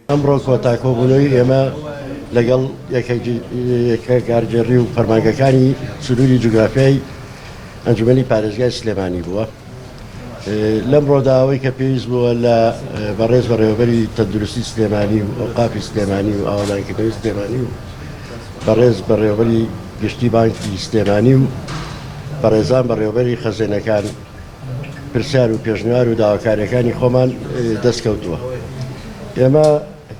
ئەمڕۆ کۆتاکۆبوونەوەی ئێمە لەگەڵ یەکە کارجێڕی و فەرمانگەکانی سنووری جوگرافیای ئەنجومەنی پارێزگای سلێمانی بووە. لەم ڕۆداوەی کە پێویست بووە لە بەڕێز بەڕێوەبەری تەندروستی سلێمانی و ئەوقافی سلێمانی و ئاوادانکردنەوەی سلێمانی و بەڕێز بەڕێوەبەری گشتی بانکی سلێمانی و بەڕێزان بەڕێوەبەری خەزینەکان پرسیار و پێشنیار و داواکاریەکانی خۆمان دەستکەوتووە. ئێمە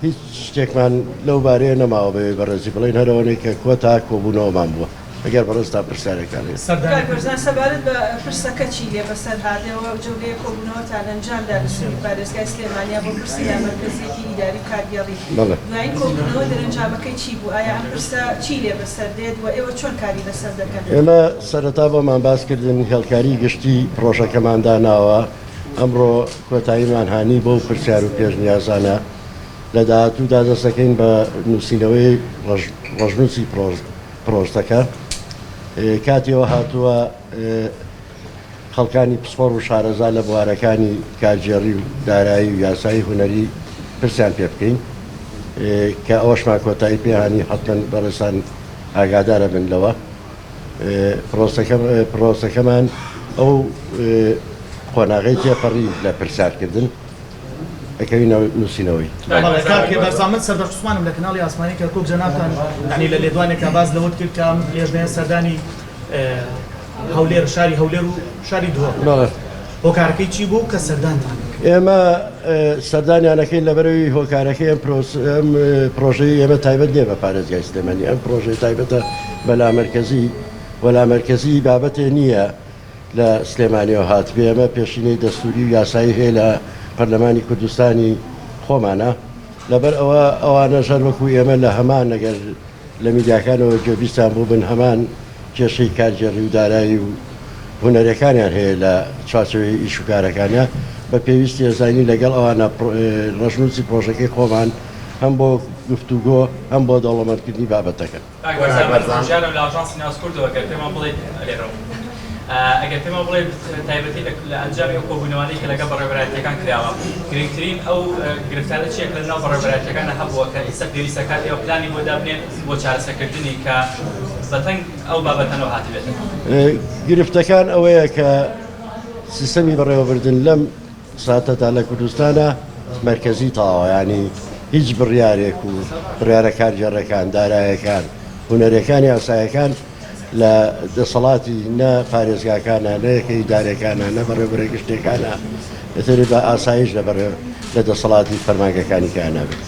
هیچ شتێکمان لەو بارەیە نەماوە بەوێ بەڕێزی بڵین هەرەوەی کە کۆتا کۆبوونەوەمان بووە ئەگەر بەڕێزتا پرسیارەکان سەردان سەبارەت بە پرسەکە چی لێ بەسەر هاتەوە جەولەیە کۆبوونەوەتان ئەنجامدا لە سنووری پارێزگای سلێمانیا بۆ پرسی یا مەرکەزیەتی ئیداری کارگێڕی دوایین کۆبوونەوە دەرەنجامەکەی چی بوو؟ ئایا ئەم پرسە چی لێ بەسەر دێت و ئێوە چۆن کاری لەسەر دەکەن؟ ئێمە سەرەتا بۆمان باسکردن هێڵکاری گشتی پرۆژەکەمان داناوە. ئەمڕۆ کۆتاییمان هانی بۆ پرسیار و پێشنیازانە لە داهاتوودا دەستەکەین بە نووسینەوەی ڕەژنووسی پرۆژەکە. کاتیەوە هاتووە خەڵکانی پسپۆڕ و شارەزا لە بوارەکانی کارجێڕی و دارایی و یاسایی هونەری پرسیان پێ بکەین کە ئەوەشمان کۆتایی پێهانی حتمەن بەڕێستان ئاگادارە بن لەوە. پرۆسەکەمان ئەو قۆناغی تێپەڕی لە پرسیارکردن ئەکەوینە نووسینەوەی بەرزامەند سەردەشتوانم لە کەناڵی ئاسمانی کەرکووک جەنابتان ینی لە لێدوانێکە باز لەوت کرد کە لێژنەیە سەردانی هەولێر شاری هەولێر و شاری دووە هۆکارەکەی چی بوو کە سەردانتان؟ ئێمە سەردانیانەکەین لەبەرەوەی هۆکارەکەی ئەم پرۆژەی ئێمە تایبەت نییە بە پارێزگای سلێمانی. ئەم پرۆژەی تایبەتە بە لامەرکەزی وەلامەرکەزی بابەتێ نییە لە سلێمانیەوە هاتبێ. ئێمە پێشینەی دەستوری و یاسایی هەیە لە پەرلەمانی کوردستانی خۆمانە. لەبەر ئەوانە ژەر وەکو ئێمە لە هەمان ئەگەر لە میدیاکانەوە گوێبیستان بوو بن هەمان کێشەی کارجێڕی و دارایی و هونەرەکانیان هەیە لە چاچەوەی ئیش و کارەکانە بە پێویستی ێزانی لەگەڵ ئەوانە ڕەشنووسی پرۆژەکەی خۆمان هەم بۆ گفتوگۆ هەم بۆ دەوڵەمەندکردنی بابەتەکە. ئەگەر پێمە بڵێ تایبەتی لە ئەنجامی ئەو کۆبوونەوەی کە لەگە بەڕێوەبەرایەتەکان کراوە گرنگترین ئەو گرفتارە چیەک لە ناو بەڕێوەبەرایەتەکانە هەبووە کە ئێستا پێویستە کات ئێوە پلانی بۆ دابنێن بۆ چارەسەرکردنی کە بەتەنگ ئەو بابەتەنەوە هاتبێت؟ گرفتەکان ئەوەیە کە سیستەمی بەڕێوەبردن لەم ساتەدا لە کوردستانە مەرکەزی تاوە، ینی هیچ بڕیارێک و بڕیارە کارجێڕەکان دارایەکان هونەرەکانی یاساییەکان لە دەسەڵاتی نە پارێزگاکانە نەیەکەی دارێکانە نە بەڕێوەبەرە گشتێکانە ئەتری بە ئاسایش لە دەسەڵاتی فەرمانگەکانی کە نابێت.